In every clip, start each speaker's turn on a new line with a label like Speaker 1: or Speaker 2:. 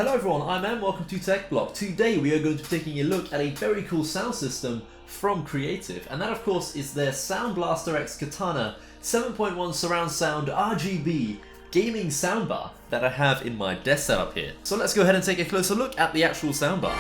Speaker 1: Hello everyone, I'm Em, welcome to TechBlock. Today we are going to be taking a look at a very cool sound system from Creative, and that of course is their BlasterX Katana 7.1 surround sound RGB gaming soundbar that I have in my desk setup here. So let's go ahead and take a closer look at the actual soundbar.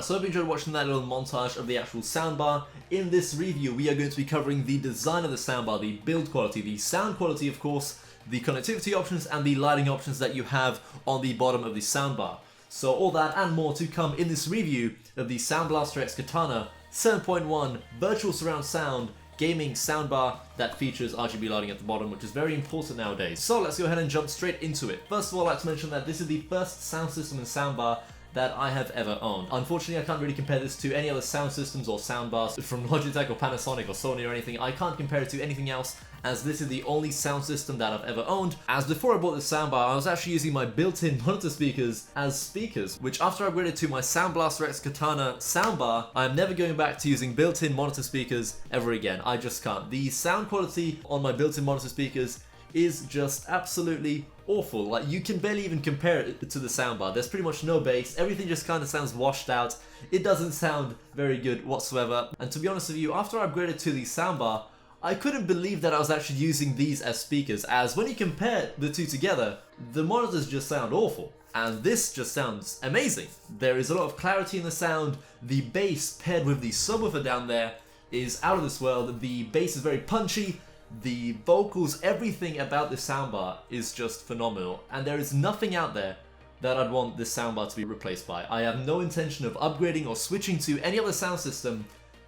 Speaker 1: So I hope you enjoyed watching that little montage of the actual soundbar. In this review we are going to be covering the design of the soundbar, the build quality, the sound quality of course, the connectivity options and the lighting options that you have on the bottom of the soundbar. So all that and more to come in this review of the BlasterX Katana 7.1 virtual surround sound gaming soundbar that features RGB lighting at the bottom, which is very important nowadays. So let's go ahead and jump straight into it. First of all, I'd like to mention that this is the first sound system and soundbar that I have ever owned. Unfortunately, I can't really compare this to any other sound systems or soundbars from Logitech or Panasonic or Sony or anything. I can't compare it to anything else, as this is the only sound system that I've ever owned. As before I bought this soundbar, I was actually using my built-in monitor speakers as speakers, which after I upgraded to my BlasterX Katana soundbar, I'm never going back to using built-in monitor speakers ever again. I just can't. The sound quality on my built-in monitor speakers is just absolutely awful. Like, you can barely even compare it to the soundbar. There's pretty much no bass. Everything just kind of sounds washed out. It doesn't sound very good whatsoever. And to be honest with you, after I upgraded to the soundbar, I couldn't believe that I was actually using these as speakers, as when you compare the two together, the monitors just sound awful. And this just sounds amazing. There is a lot of clarity in the sound. The bass paired with the subwoofer down there is out of this world. The bass is very punchy. The vocals, everything about this soundbar is just phenomenal, and there is nothing out there that I'd want this soundbar to be replaced by. I have no intention of upgrading or switching to any other sound system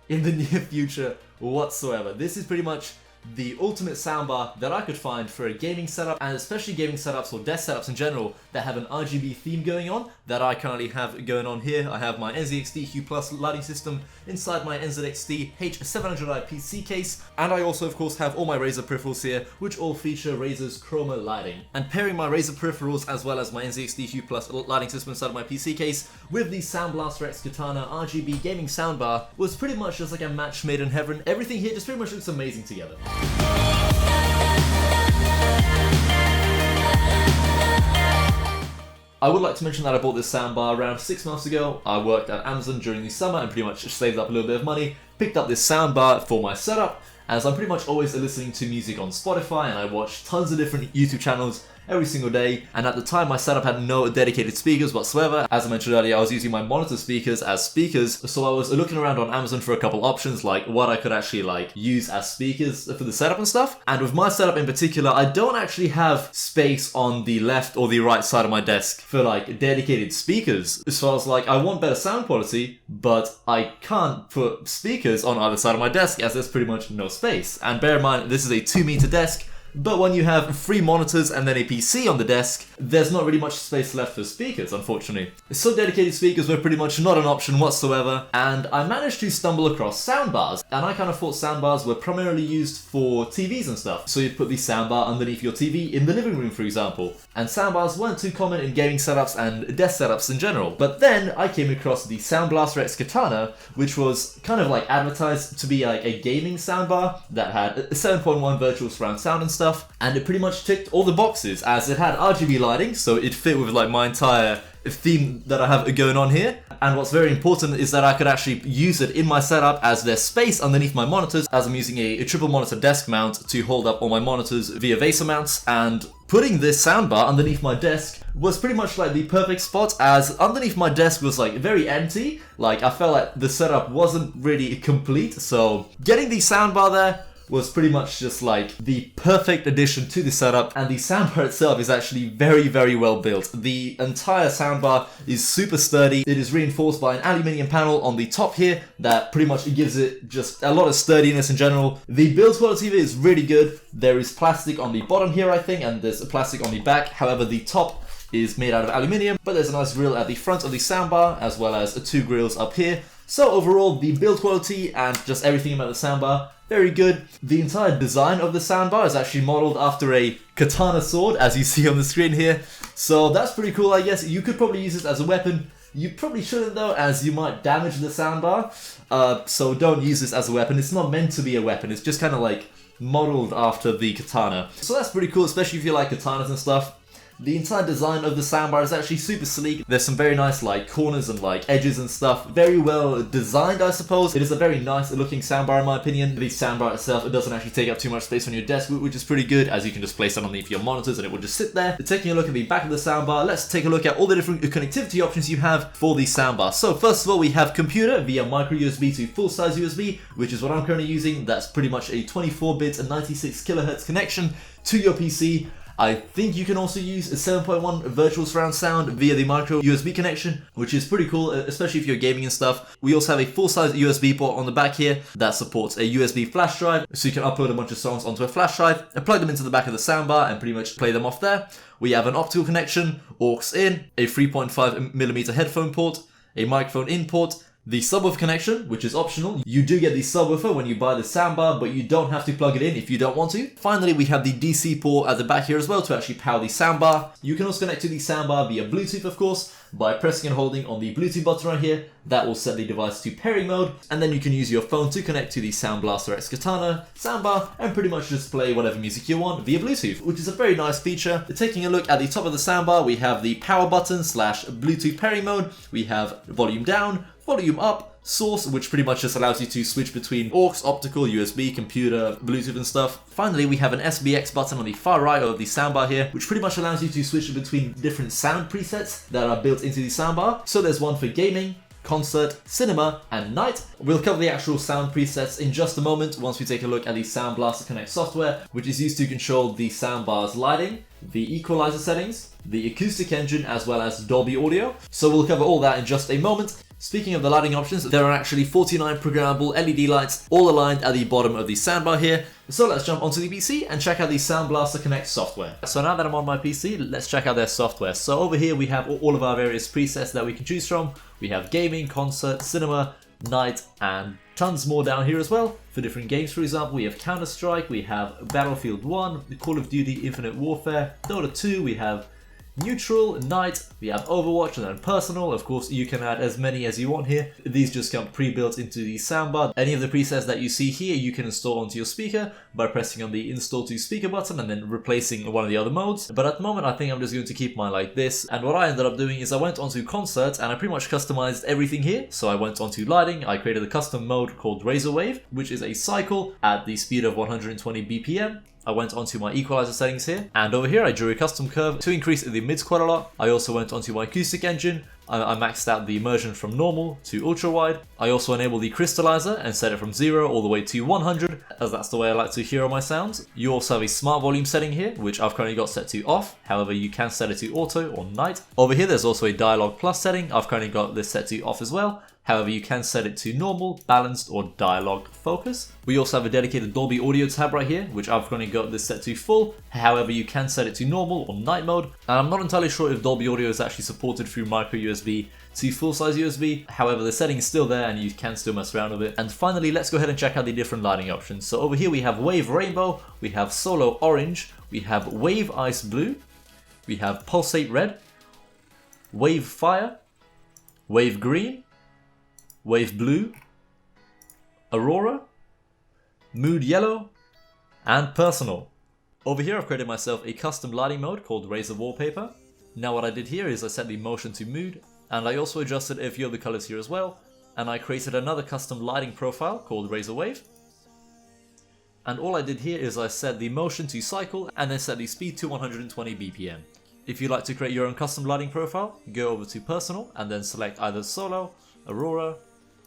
Speaker 1: in the near future whatsoever. This is pretty much the ultimate soundbar that I could find for a gaming setup, and especially gaming setups or desk setups in general that have an RGB theme going on that I currently have going on here. I have my NZXT Hue Plus lighting system inside my NZXT H700i PC case, and I also of course have all my Razer peripherals here, which all feature Razer's chroma lighting. And pairing my Razer peripherals as well as my NZXT Hue Plus lighting system inside of my PC case with the BlasterX Katana RGB gaming soundbar was pretty much just like a match made in heaven. Everything here just pretty much looks amazing together. I would like to mention that I bought this soundbar around 6 months ago. I worked at Amazon during the summer and pretty much saved up a little bit of money, picked up this soundbar for my setup, as I'm pretty much always listening to music on Spotify and I watch tons of different YouTube channels every single day, and at the time my setup had no dedicated speakers whatsoever. As I mentioned earlier, I was using my monitor speakers as speakers, so I was looking around on Amazon for a couple options like what I could actually use as speakers for the setup and stuff. And with my setup in particular, I don't actually have space on the left or the right side of my desk for dedicated speakers. So I was like, I want better sound quality, but I can't put speakers on either side of my desk as there's pretty much no space. And bear in mind, this is a 2-meter desk. But when you have 3 monitors and then a PC on the desk, there's not really much space left for speakers, unfortunately. So dedicated speakers were pretty much not an option whatsoever, and I managed to stumble across soundbars. And I kind of thought soundbars were primarily used for TVs and stuff. So you'd put the soundbar underneath your TV in the living room, for example. And soundbars weren't too common in gaming setups and desk setups in general. But then I came across the BlasterX Katana, which was kind of advertised to be a gaming soundbar that had a 7.1 virtual surround sound and stuff. And it pretty much ticked all the boxes, as it had RGB lighting, so it fit with my entire theme that I have going on here. And what's very important is that I could actually use it in my setup, as there's space underneath my monitors, as I'm using a triple monitor desk mount to hold up all my monitors via VESA mounts. And putting this soundbar underneath my desk was pretty much the perfect spot, as underneath my desk was very empty. I felt like the setup wasn't really complete, so getting the soundbar there was pretty much just the perfect addition to the setup. And the soundbar itself is actually very, very well built. The entire soundbar is super sturdy. It is reinforced by an aluminium panel on the top here that pretty much gives it just a lot of sturdiness in general. The build quality of it is really good. There is plastic on the bottom here, I think, and there's plastic on the back. However, the top is made out of aluminium, but there's a nice grille at the front of the soundbar, as well as 2 grills up here. So overall, the build quality and just everything about the soundbar, very good. The entire design of the soundbar is actually modeled after a katana sword, as you see on the screen here. So that's pretty cool, I guess. You could probably use this as a weapon. You probably shouldn't though, as you might damage the soundbar. So don't use this as a weapon. It's not meant to be a weapon. It's just kind of like modeled after the katana. So that's pretty cool, especially if you like katanas and stuff. The entire design of the soundbar is actually super sleek. There's some very nice like corners and like edges and stuff. Very well designed, I suppose. It is a very nice looking soundbar in my opinion. The soundbar itself, it doesn't actually take up too much space on your desk, which is pretty good, as you can just place it underneath your monitors and it will just sit there. Taking a look at the back of the soundbar, let's take a look at all the different connectivity options you have for the soundbar. So first of all, we have computer via micro USB to full size USB, which is what I'm currently using. That's pretty much a 24-bit and 96 kilohertz connection to your PC. I think you can also use a 7.1 virtual surround sound via the micro USB connection, which is pretty cool, especially if you're gaming and stuff. We also have a full-size USB port on the back here that supports a USB flash drive, so you can upload a bunch of songs onto a flash drive and plug them into the back of the soundbar and pretty much play them off there. We have an optical connection, aux in, a 3.5mm headphone port, a microphone in port, the subwoofer connection, which is optional. You do get the subwoofer when you buy the soundbar, but you don't have to plug it in if you don't want to. Finally, we have the DC port at the back here as well to actually power the soundbar. You can also connect to the soundbar via Bluetooth, of course, by pressing and holding on the Bluetooth button right here. That will set the device to pairing mode, and then you can use your phone to connect to the BlasterX Katana soundbar and pretty much just play whatever music you want via Bluetooth, which is a very nice feature. Taking a look at the top of the soundbar, we have the power button / Bluetooth pairing mode. We have volume down, volume up, source, which pretty much just allows you to switch between aux, optical, USB, computer, Bluetooth and stuff. Finally, we have an SBX button on the far right of the soundbar here, which pretty much allows you to switch between different sound presets that are built into the soundbar. So there's one for gaming, concert, cinema, and night. We'll cover the actual sound presets in just a moment once we take a look at the Sound Blaster Connect software, which is used to control the soundbar's lighting, the equalizer settings, the acoustic engine, as well as Dolby audio. So we'll cover all that in just a moment. Speaking of the lighting options, there are actually 49 programmable LED lights all aligned at the bottom of the soundbar here. So let's jump onto the PC and check out the Sound Blaster Connect software. So now that I'm on my PC, let's check out their software. So over here we have all of our various presets that we can choose from. We have gaming, concert, cinema, night, and tons more down here as well. For different games, for example, we have Counter-Strike, we have Battlefield 1, Call of Duty Infinite Warfare, Dota 2, we have neutral, night, we have Overwatch, and then personal. Of course, you can add as many as you want here. These just come pre-built into the soundbar. Any of the presets that you see here, you can install onto your speaker by pressing on the install to speaker button and then replacing one of the other modes. But at the moment, I think I'm just going to keep mine like this. And what I ended up doing is I went onto concert and I pretty much customized everything here. So I went onto lighting, I created a custom mode called Razor Wave, which is a cycle at the speed of 120 BPM. I went onto my equalizer settings here, and over here I drew a custom curve to increase the mids quite a lot. I also went onto my acoustic engine. I maxed out the immersion from normal to ultra wide. I also enabled the crystallizer and set it from 0 all the way to 100, as that's the way I like to hear all my sounds. You also have a smart volume setting here, which I've currently got set to off. However, you can set it to auto or night. Over here there's also a dialogue plus setting. I've currently got this set to off as well. However, you can set it to normal, balanced, or dialogue focus. We also have a dedicated Dolby audio tab right here, which I've currently got this set to full. However, you can set it to normal or night mode. And I'm not entirely sure if Dolby audio is actually supported through micro USB to full-size USB. However, the setting is still there and you can still mess around with it. And finally, let's go ahead and check out the different lighting options. So over here we have Wave Rainbow, we have Solo Orange, we have Wave Ice Blue, we have Pulsate Red, Wave Fire, Wave Green, Wave Blue, Aurora, Mood Yellow, and Personal. Over here I've created myself a custom lighting mode called Razor Wallpaper. Now what I did here is I set the motion to mood, and I also adjusted a few of the colors here as well, and I created another custom lighting profile called Razor Wave. And all I did here is I set the motion to cycle and then set the speed to 120 BPM. If you'd like to create your own custom lighting profile, go over to Personal and then select either Solo, Aurora,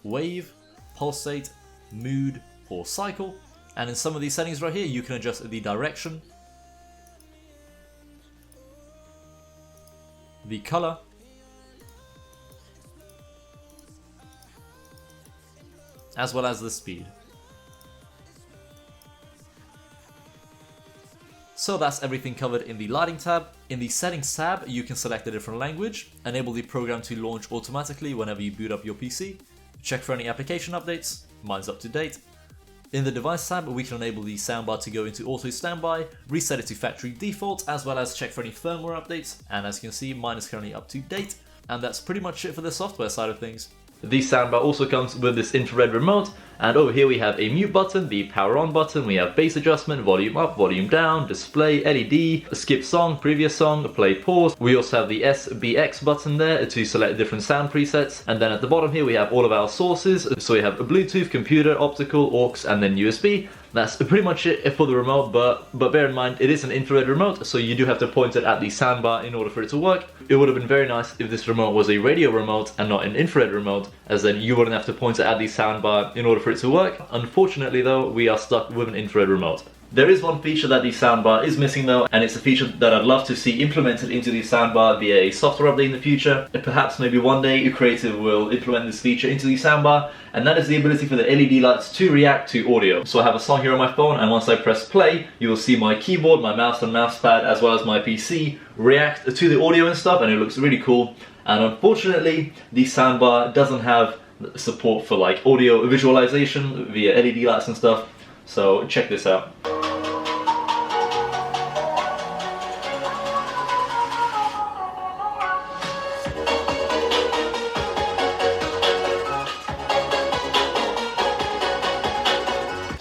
Speaker 1: Wave, Pulsate, Mood, or Cycle. And in some of these settings right here, you can adjust the direction, the color, as well as the speed. So that's everything covered in the lighting tab. In the settings tab, you can select a different language, enable the program to launch automatically whenever you boot up your PC, check for any application updates, mine's up to date. In the device tab, we can enable the soundbar to go into auto standby, reset it to factory default, as well as check for any firmware updates, and as you can see, mine is currently up to date, and that's pretty much it for the software side of things. The soundbar also comes with this infrared remote, and over here we have a mute button, the power on button, we have bass adjustment, volume up, volume down, display, LED, skip song, previous song, play, pause. We also have the SBX button there to select different sound presets, and then at the bottom here we have all of our sources. So we have a Bluetooth, computer, optical, aux, and then USB. That's pretty much it for the remote, but bear in mind it is an infrared remote, so you do have to point it at the soundbar in order for it to work. It would have been very nice if this remote was a radio remote and not an infrared remote, as then you wouldn't have to point it at the soundbar in order for it to work. Unfortunately though, we are stuck with an infrared remote. There is one feature that the soundbar is missing though, and it's a feature that I'd love to see implemented into the soundbar via a software update in the future. And perhaps maybe one day Creative will implement this feature into the soundbar, and that is the ability for the LED lights to react to audio. So I have a song here on my phone, and once I press play, you will see my keyboard, my mouse and mousepad, as well as my PC react to the audio and stuff, and it looks really cool. And unfortunately, the soundbar doesn't have support for like audio visualization via LED lights and stuff. So check this out.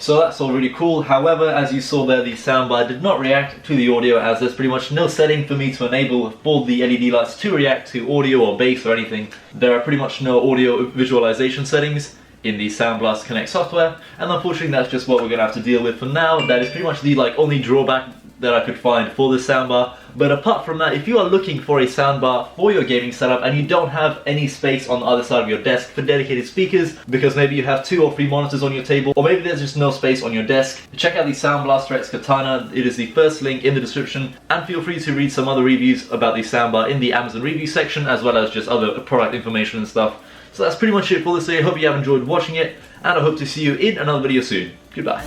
Speaker 1: So that's all really cool. However, as you saw there, the soundbar did not react to the audio, as there's pretty much no setting for me to enable for the LED lights to react to audio or bass or anything. There are pretty much no audio visualization settings in the Sound Blast Connect software, and unfortunately that's just what we're gonna have to deal with for now. That is pretty much the only drawback that I could find for this soundbar. But apart from that, if you are looking for a soundbar for your gaming setup and you don't have any space on the other side of your desk for dedicated speakers, because maybe you have 2 or 3 monitors on your table, or maybe there's just no space on your desk, check out the BlasterX Katana. It is the first link in the description, and feel free to read some other reviews about the soundbar in the Amazon review section, as well as just other product information and stuff. So that's pretty much it for this day. I hope you have enjoyed watching it, and I hope to see you in another video soon. Goodbye.